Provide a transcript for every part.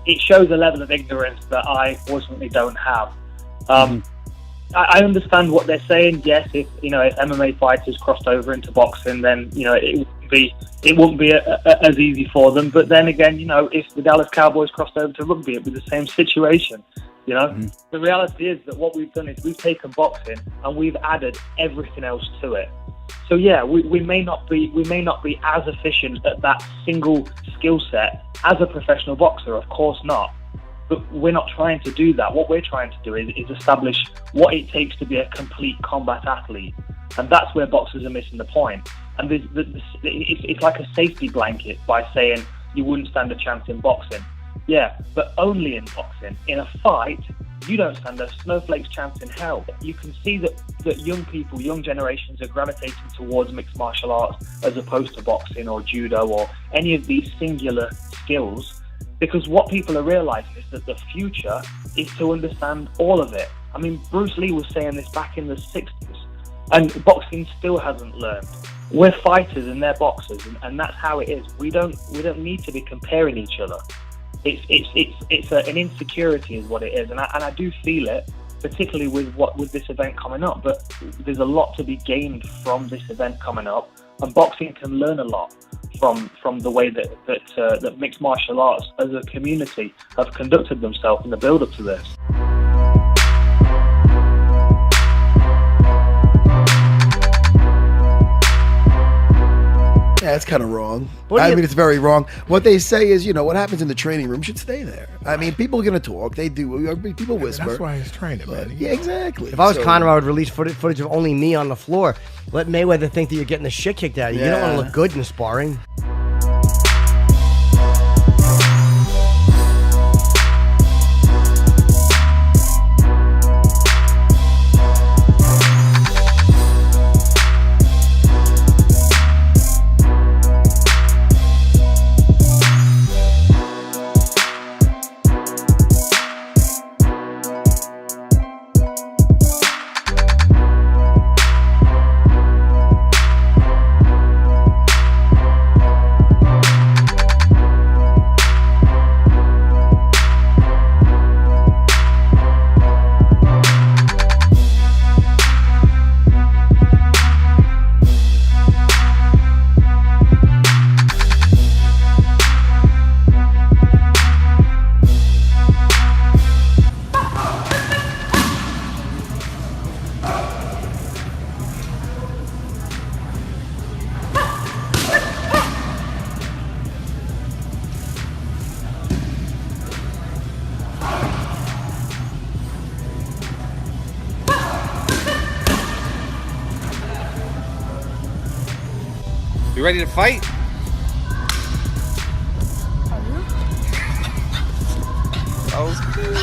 it shows a level of ignorance that I fortunately don't have. I understand what they're saying. Yes, if MMA fighters crossed over into boxing, then it wouldn't be as easy for them. But then again, if the Dallas Cowboys crossed over to rugby, it'd be the same situation. The reality is that what we've done is we've taken boxing and we've added everything else to it. So yeah, we may not be as efficient at that single skill set as a professional boxer, of course not. But we're not trying to do that. What we're trying to do is establish what it takes to be a complete combat athlete, and that's where boxers are missing the point. And it's like a safety blanket by saying you wouldn't stand a chance in boxing. Yeah, but only in boxing. In a fight, you don't stand a snowflake's chance in hell. You can see that young people, young generations are gravitating towards mixed martial arts as opposed to boxing or judo or any of these singular skills, because what people are realizing is that the future is to understand all of it. I mean, Bruce Lee was saying this back in the 60s, and boxing still hasn't learned. We're fighters and they're boxers, and that's how it is. We don't need to be comparing each other. It's an insecurity is what it is, and I do feel it, particularly with this event coming up. But there's a lot to be gained from this event coming up, and boxing can learn a lot from the way that mixed martial arts as a community have conducted themselves in the build-up to this. Yeah, it's kind of wrong. I mean, it's very wrong. What they say is, what happens in the training room should stay there. I mean, people are going to talk. They do. People whisper. That's why he's training, man. Yeah, exactly. If I was Conor, I would release footage of only me on the floor. Let Mayweather think that you're getting the shit kicked out of you. You don't want to look good in sparring. You ready to fight? That was cool.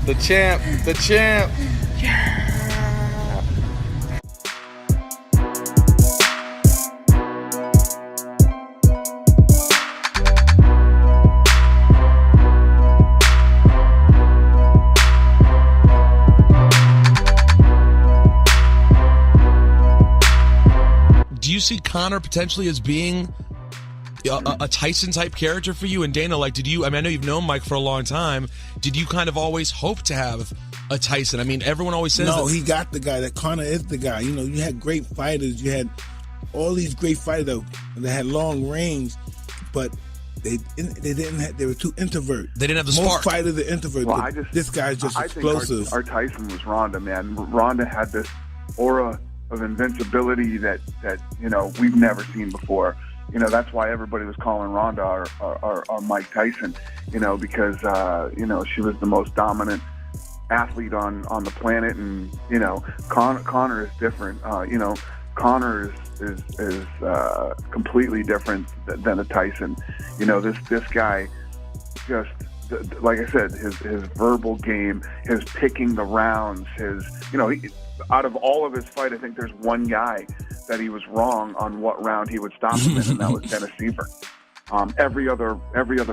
The champ, the champ. Yeah. Do you see Conor potentially as being a Tyson type character for you? And Dana, I know you've known Mike for a long time. Did you kind of always hope to have a Tyson? I mean, everyone always says no, he got the guy. That Conor is the guy. You had great fighters. You had all these great fighters that had long range, but they didn't have. They were too introvert. They didn't have the Most spark. fighters are introvert. Well, this guy's just explosive. Think our Tyson was Ronda, man. Ronda had this aura of invincibility that we've never seen before. That's why everybody was calling Ronda our Mike Tyson, because she was the most dominant athlete on the planet, and Conor is different. Conor is completely different than a Tyson. This guy just, like I said, his verbal game, his picking the rounds, out of all of his fight, I think there's one guy that he was wrong on what round he would stop him in, and that was Dennis Seaver. Every other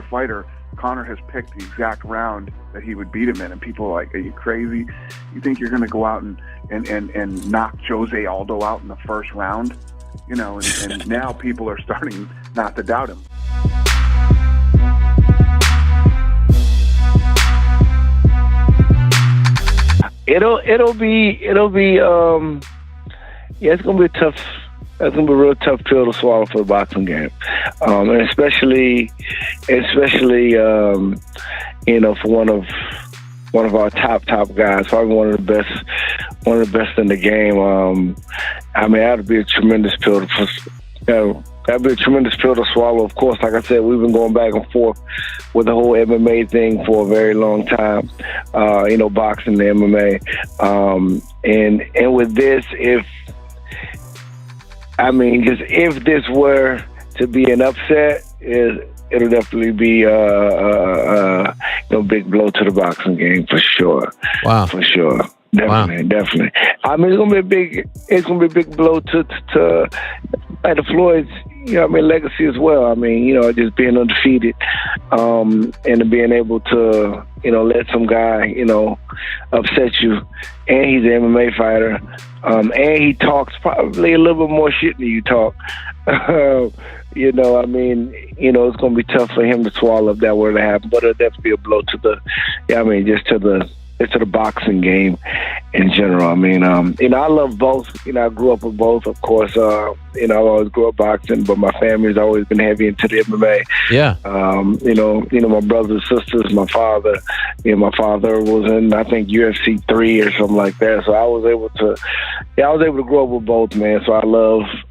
fighter, Conor has picked the exact round that he would beat him in, and people are like, "Are you crazy? You think you're going to go out and knock Jose Aldo out in the first round?" And now people are starting not to doubt him. It'll be yeah, it's gonna be a tough. That's gonna be a real tough pill to swallow for the boxing game, and especially you know, for one of our top guys, probably one of the best in the game. I mean, that'd be a tremendous pill to, that'd be a tremendous pill to swallow. Of course, like I said, we've been going back and forth with the whole MMA thing for a very long time. You know, boxing and MMA, and with this, if this were to be an upset, it'll definitely be a big blow to the boxing game for sure. Wow, for sure, definitely. I mean, it's gonna be a big blow to like the Floyd's, you know, I mean, legacy as well. I mean, you know, just being undefeated, and being able to, you know, let some guy, you know, upset you, and he's an MMA fighter, and he talks probably a little bit more shit than you talk. You know, I mean, you know, it's going to be tough for him to swallow if that were to happen, but it'll definitely be a blow to the, just to the boxing game in general. I mean, you know, I love both. You know, I grew up with both, of course. You know, I always grew up boxing, but my family's always been heavy into the MMA. Yeah. You know, my brothers, sisters, my father. You know, my father was in, I think, UFC 3 or something like that. So I was able to grow up with both, man. So I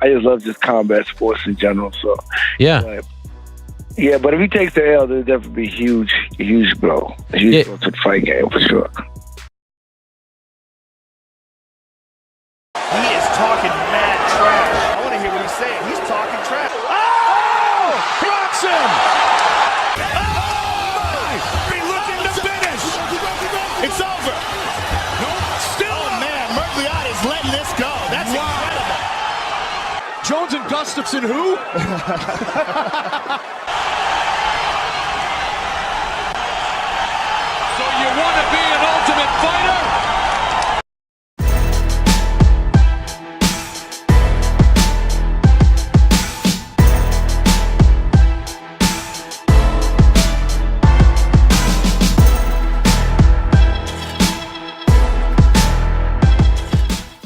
just love combat sports in general. So yeah. But if he takes the L, there'll definitely be a huge blow. A huge blow to the fight game, for sure. He is talking mad trash. I want to hear what he's saying. He's talking trash. Oh! Blocks him! Oh! He's looking to finish. It's over. Nope. Still. Oh, man. Mergliot is letting this go. That's incredible. Jones and Gustafson, who? You want to be an ultimate fighter?